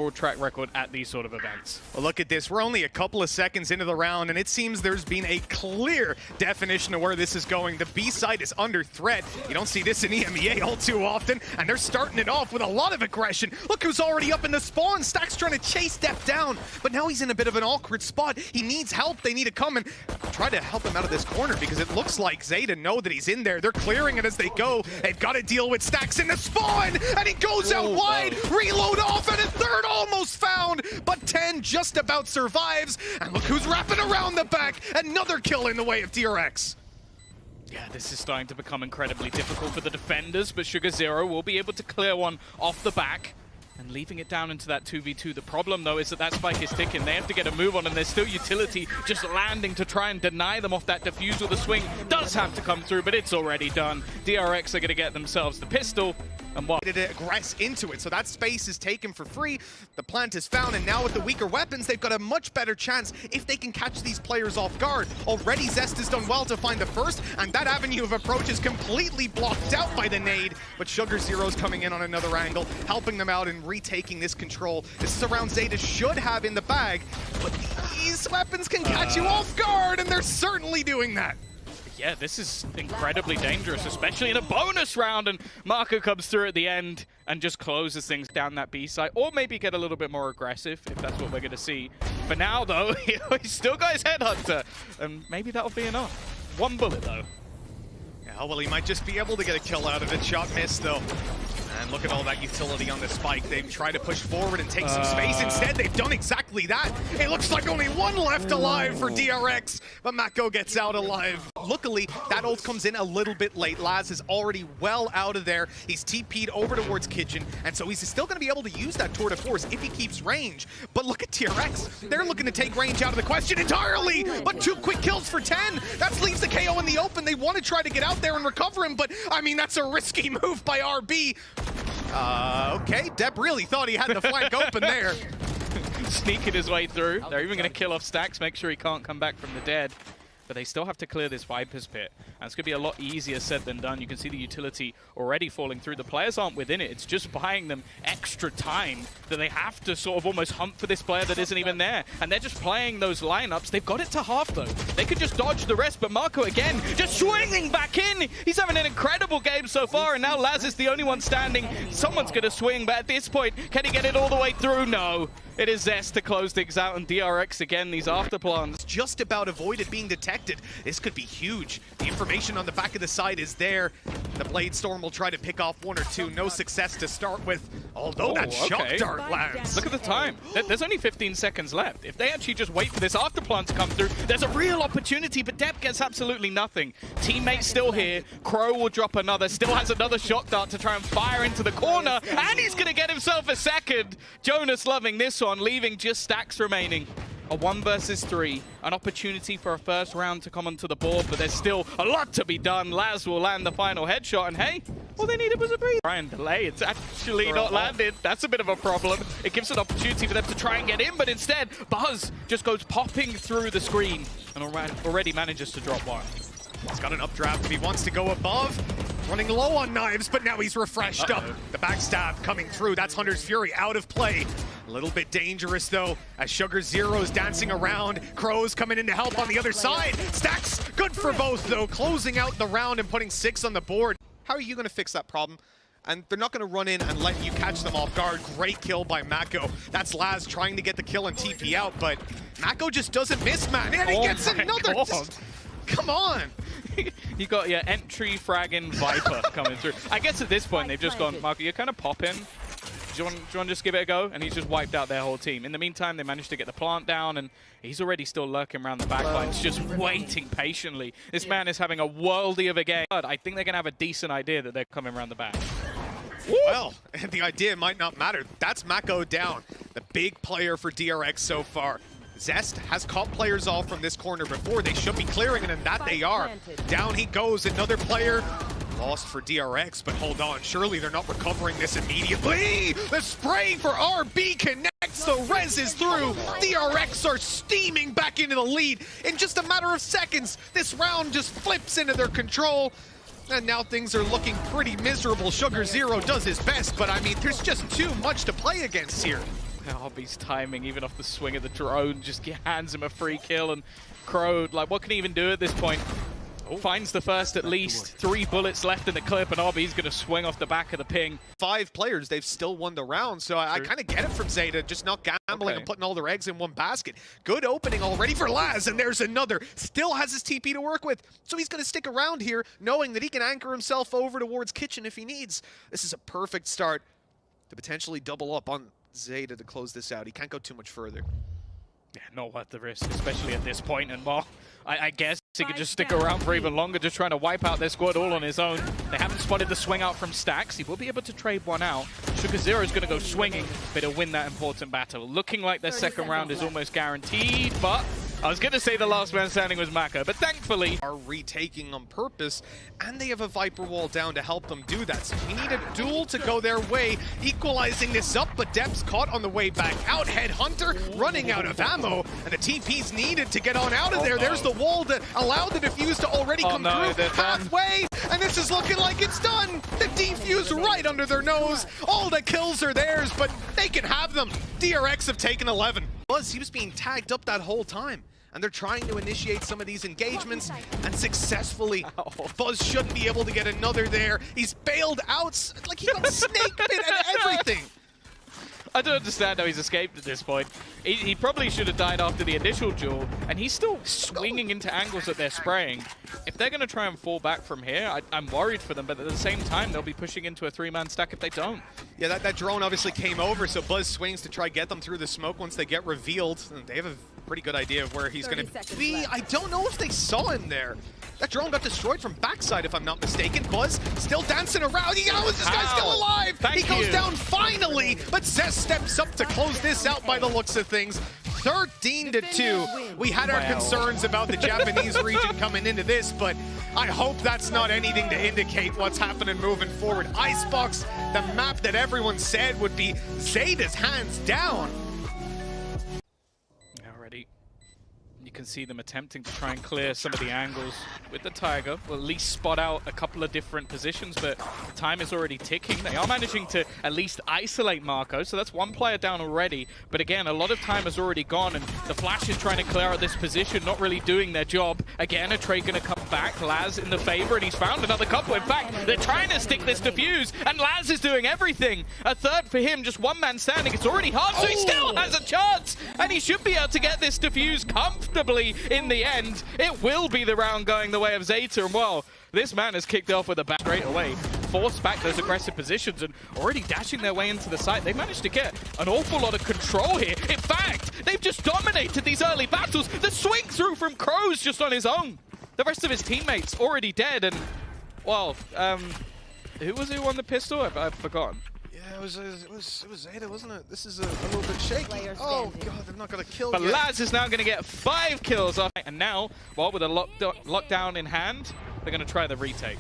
overall track record at these sort of events. Well, look at this. We're only a couple of seconds into the round, and it seems there's been a clear definition of where this is going. The B side is under threat. You don't see this in EMEA all too often, and they're starting it off with a lot of aggression. Look who's already up in the spawn. Stack's trying to chase Def down, but now he's in a bit of an awkward spot. He needs help. They need to come and try to help him out of this corner because it looks like ZETA know that he's in there. They're clearing it as they go. They've got to deal with Stacks in the spawn, and he goes out wide. Reload off, and a third almost found, but 10 just about survives. And look who's wrapping around the back. Another kill in the way of DRX. Yeah, this is starting to become incredibly difficult for the defenders, but Sugar Zero will be able to clear one off the back and leaving it down into that 2v2. The problem, though, is that that spike is ticking. They have to get a move on, and there's still utility just landing to try and deny them off that defusal. The swing does have to come through, but it's already done. DRX are going to get themselves the pistol. And what? To aggress into it, so that space is taken for free. The plant is found, and now with the weaker weapons, they've got a much better chance if they can catch these players off guard. Already Zest has done well to find the first, and that avenue of approach is completely blocked out by the nade. But Sugar Zero's coming in on another angle, helping them out and retaking this control. This is a round ZETA should have in the bag, but these weapons can catch you off guard, and they're certainly doing that. Yeah, this is incredibly dangerous, especially in a bonus round, and Marco comes through at the end and just closes things down that B side, or maybe get a little bit more aggressive, if that's what we're going to see. For now, though, he's still got his Headhunter, and maybe that'll be enough. One bullet, though. Yeah, well, he might just be able to get a kill out of it. Shot missed, though. And look at all that utility on the spike. They've tried to push forward and take some space. Instead, they've done exactly that. It looks like only one left alive for DRX, but Mako gets out alive. Luckily, that ult comes in a little bit late. Laz is already well out of there. He's TP'd over towards Kitchen, and so he's still going to be able to use that tour de force if he keeps range. But look at DRX. They're looking to take range out of the question entirely, but 2 quick kills for 10. That leaves the KO in the open. They want to try to get out there and recover him, but I mean, that's a risky move by RB. Okay, Deb really thought he had the flank open there. Sneaking his way through. They're even going to kill off Stacks, make sure he can't come back from the dead. But they still have to clear this Viper's Pit. And it's going to be a lot easier said than done. You can see the utility already falling through. The players aren't within it. It's just buying them extra time that they have to sort of almost hunt for this player that isn't even there. And they're just playing those lineups. They've got it to half, though. They could just dodge the rest. But Marco, again, just swinging back in. He's having an incredible game so far. And now Laz is the only one standing. Someone's going to swing. But at this point, can he get it all the way through? No. It is Zest to close things out, and DRX again, these afterplans. Just about avoided being detected. This could be huge. The information on the back of the side is there. The Blade Storm will try to pick off 1 or 2. No success to start with, although that shock dart lands. Look at the time. There's only 15 seconds left. If they actually just wait for this afterplan to come through, there's a real opportunity, but Depp gets absolutely nothing. Teammate's still here. Crow will drop another, still has another shock dart to try and fire into the corner, and he's going to get himself a second. Jonas loving this one, leaving just Stacks remaining. A 1 versus 3, an opportunity for a first round to come onto the board, but there's still a lot to be done. Laz will land the final headshot, and hey, all they needed was a breathe. Try and delay, it's actually not landed. That's a bit of a problem. It gives an opportunity for them to try and get in, but instead, Buzz just goes popping through the screen and already manages to drop one. He's got an updraft if he wants to go above. Running low on knives, but now he's refreshed up. The backstab coming through. That's Hunter's Fury out of play. A little bit dangerous, though, as Sugar Zero's dancing around. Crow's coming in to help on the other side. Stacks, good for both, though, closing out the round and putting 6 on the board. How are you going to fix that problem? And they're not going to run in and let you catch them off guard. Great kill by Mako. That's Laz trying to get the kill and TP out, but Mako just doesn't miss, man. And he gets another. Come on. You got your entry fragging Viper coming through. I guess at this point they've just gone, Marco, you're kind of popping. Do you want to just give it a go? And he's just wiped out their whole team. In the meantime, they managed to get the plant down, and he's already still lurking around the back lines, just waiting patiently. This man is having a worldie of a game. I think they're going to have a decent idea that they're coming around the back. Well, the idea might not matter. That's Mako down, the big player for DRX so far. Zest has caught players off from this corner before. They should be clearing it, and that they are. Down he goes, another player. Lost for DRX, but hold on. Surely they're not recovering this immediately. The spray for RB connects. The res is through. DRX are steaming back into the lead. In just a matter of seconds, this round just flips into their control. And now things are looking pretty miserable. Sugar Zero does his best, but I mean, there's just too much to play against here. Hobby's timing, even off the swing of the drone, just hands him a free kill, and Crow, like, what can he even do at this point? Finds the first at least. 3 bullets left in the clip, and Hobby's going to swing off the back of the ping. 5 players, they've still won the round, so I kind of get it from ZETA, just not gambling and putting all their eggs in one basket. Good opening already for Laz, and there's another. Still has his TP to work with, so he's going to stick around here, knowing that he can anchor himself over towards Kitchen if he needs. This is a perfect start to potentially double up on ZETA to close this out. He can't go too much further. Yeah, not worth the risk, especially at this point, and well, I guess he could just stick around for even longer, just trying to wipe out their squad all on his own. They haven't spotted the swing out from Stacks. He will be able to trade one out. Sugar Zero is going to go swinging, but he'll win that important battle. Looking like their second round is almost guaranteed, but I was going to say the last man standing was Maka, but thankfully are retaking on purpose, and they have a Viper wall down to help them do that. So we need a duel to go their way, equalizing this up, but Dep's caught on the way back out. Headhunter running out of ammo, and the TP's needed to get on out of there. There's the wall to allow the defuse to already come through halfway, and this is looking like it's done. The defuse right under their nose. All the kills are theirs, but they can have them. DRX have taken 11. Buzz, he was being tagged up that whole time, and they're trying to initiate some of these engagements, and successfully. Buzz shouldn't be able to get another there. He's bailed out, like he got snake bit and everything. I don't understand how he's escaped at this point. He probably should have died after the initial duel, and he's still swinging into angles that they're spraying. If they're going to try and fall back from here, I'm worried for them, but at the same time, they'll be pushing into a 3-man stack if they don't. Yeah, that drone obviously came over, so Buzz swings to try get them through the smoke once they get revealed. They have a pretty good idea of where he's going to be. Left. I don't know if they saw him there. That drone got destroyed from backside, if I'm not mistaken. Buzz still dancing around. How is this guy still alive? He goes down finally, but Zest steps up to close this out by the looks of things. 13-2. We had our concerns about the Japanese region coming into this, but I hope that's not anything to indicate what's happening moving forward. Icebox, the map that everyone said would be ZETA's hands down. Already, you can see them attempting to try and clear some of the angles with the Tiger. Will at least spot out a couple of different positions, but the time is already ticking. They are managing to at least isolate Marco, so that's one player down already. But again, a lot of time has already gone, and the Flash is trying to clear out this position, not really doing their job. Again, a trade going to come back. Laz in the favor, and he's found another couple. In fact, they're trying to stick this defuse, and Laz is doing everything. A third for him, just one man standing. It's already hard, so he still has a chance, and he should be able to get this defuse comfortably in the end. It will be the round going the way of ZETA, and well, this man has kicked off with a bat straight away. Forced back those aggressive positions and already dashing their way into the site. They managed to get an awful lot of control here. In fact, they've just dominated these early battles. The swing through from Crow's just on his own. The rest of his teammates already dead, and well, who was it who won the pistol? I've forgotten. Yeah, it was ZETA, wasn't it? This is a little bit shaky. Oh god, they're not gonna kill But yet. Laz is now gonna get 5 kills off, and now, well, with a lockdown in hand, they're gonna try the retake.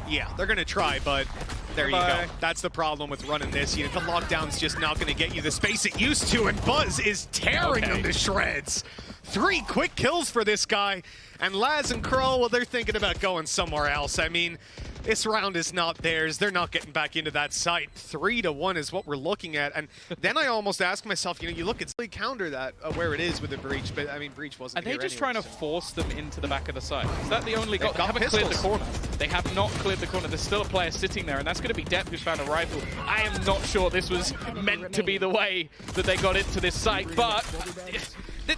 Yeah, they're gonna try, but there you go. That's the problem with running this. The lockdown's just not gonna get you the space it used to, and Buzz is tearing them to shreds. 3 quick kills for this guy, and Laz and Crow, well, they're thinking about going somewhere else. I mean, this round is not theirs. They're not getting back into that site. 3-1 is what we're looking at, and then I almost ask myself, you look at counter that where it is with the breach, but I mean, breach wasn't. Are they just trying to force them into the back of the site? Is that the only goal? They haven't pistols. cleared the corner. They have not cleared the corner. There's still a player sitting there, and that's going to be Depp who's found a rifle. I am not sure this was meant to be the way that they got into this site, but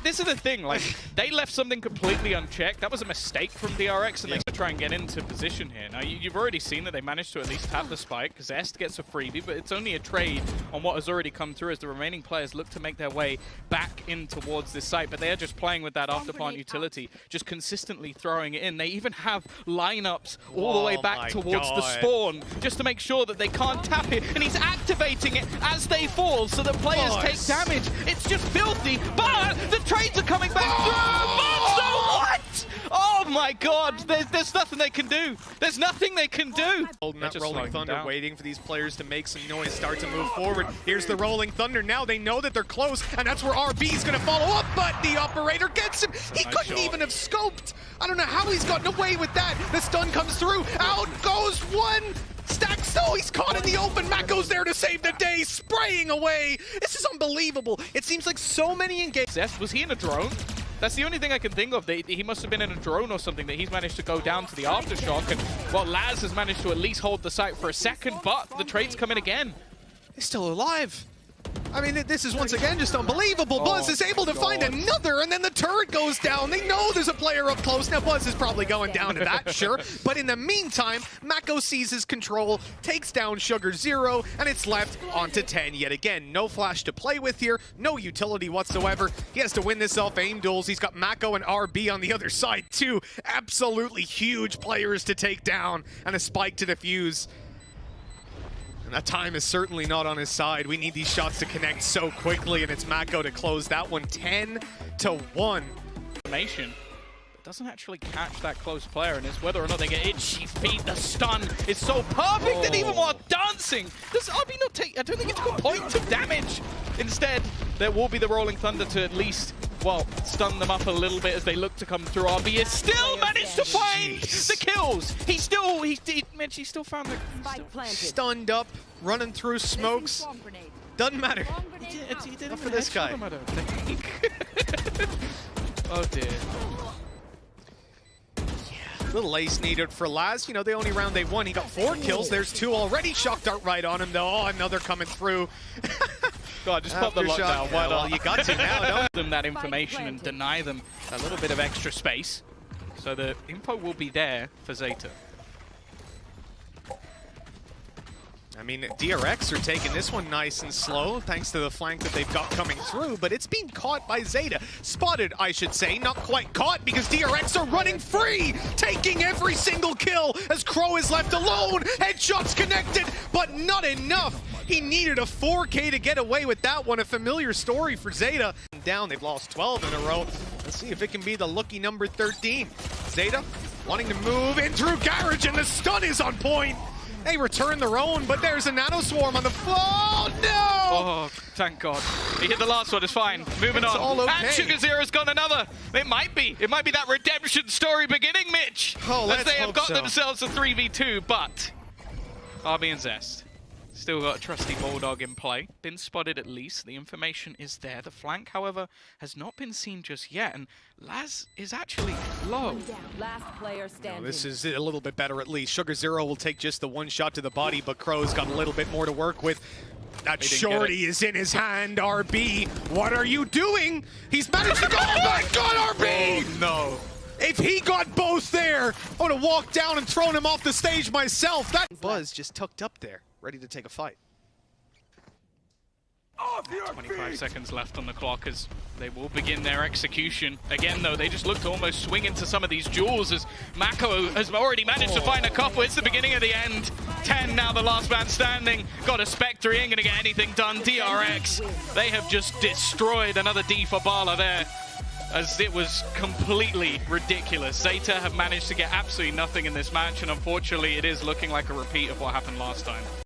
this is the thing, like, they left something completely unchecked. That was a mistake from DRX, and they try and get into position here. Now, you've already seen that they managed to at least tap the spike. Zest gets a freebie, but it's only a trade on what has already come through as the remaining players look to make their way back in towards this site, but they are just playing with that afterplant utility, just consistently throwing it in. They even have lineups all the way back towards the spawn, just to make sure that they can't tap it, and he's activating it as they fall, so the players take damage. It's just filthy, but the trades are coming back through! Monster, what? Oh my god, there's nothing they can do. There's nothing they can do. Holding that Rolling Thunder, waiting for these players to make some noise, start to move forward. Here's the Rolling Thunder. Now they know that they're close, and that's where RB is going to follow up, but the operator gets him. He couldn't even have scoped. I don't know how he's gotten away with that. The stun comes through. Out goes one. Stacks though, he's caught in the open. Mako's there to save the day, spraying away. This is unbelievable. It seems like so many engagements. Was he in a drone? That's the only thing I can think of. He must have been in a drone or something that he's managed to go down to the aftershock. And, well, Laz has managed to at least hold the site for a second, but the trades come in again. He's still alive. I mean, this is once again just unbelievable. Buzz is able to find another, and then the turret goes down. They know there's a player up close. Now, Buzz is probably going down to that, sure. But in the meantime, Mako seizes control, takes down Sugar Zero, and it's left onto 10 yet again. No flash to play with here, no utility whatsoever. He has to win this off aim duels. He's got Mako and RB on the other side, too. Absolutely huge players to take down, and a spike to defuse. And that time is certainly not on his side. We need these shots to connect so quickly, and it's Mako to close that one 10-1. Information doesn't actually catch that close player, and it's whether or not they get itchy feet. The stun is so perfect, and even while dancing, does RB not take? I don't think it took a point of damage. Instead, there will be the Rolling Thunder to at least, well, stun them up a little bit as they look to come through. RB has still managed to find the kills. He still found the Stunned up, running through smokes. Doesn't matter. He did Not for this guy. I don't think. Oh dear. Little ace needed for Laz. You know, the only round they won, he got 4 kills. There's 2 already. Shock dart right on him, though. Oh, another coming through. God, just pop the lockdown. Why not? You got to now, don't you? Them that information and deny them a little bit of extra space. So the info will be there for ZETA. I mean, DRX are taking this one nice and slow, thanks to the flank that they've got coming through, but it's being caught by ZETA. Spotted, I should say, not quite caught, because DRX are running free, taking every single kill as Crow is left alone. Headshots connected, but not enough. He needed a 4K to get away with that one. A familiar story for ZETA. Down, they've lost 12 in a row. Let's see if it can be the lucky number 13. ZETA wanting to move in through Garage, and the stun is on point. They return their own, but there's a nano swarm on the floor. Oh, no! Oh, thank God. He hit the last one, it's fine. Moving on. All okay. And Sugar Zero's got another. It might be that redemption story beginning, Mitch. Oh, as they have got themselves a 3v2, but RB and Zest still got a trusty Bulldog in play. Been spotted at least. The information is there. The flank, however, has not been seen just yet, and Laz is actually low. Last player standing. This is a little bit better at least. Sugar Zero will take just the 1 shot to the body, but Crow's got a little bit more to work with. That shorty is in his hand, RB. What are you doing? He's managed to go. Oh my God, RB! Oh, no. If he got both there, I would have walked down and thrown him off the stage myself. That Buzz just tucked up there, ready to take a fight. 25 seconds left on the clock as they will begin their execution. Again, though, they just look to almost swing into some of these duels as Mako has already managed to find a couple. It's the beginning of the end. 10 now, the last man standing. Got a Spectre, he ain't gonna get anything done. DRX, they have just destroyed another D for Bala there, as it was completely ridiculous. ZETA have managed to get absolutely nothing in this match, and unfortunately it is looking like a repeat of what happened last time.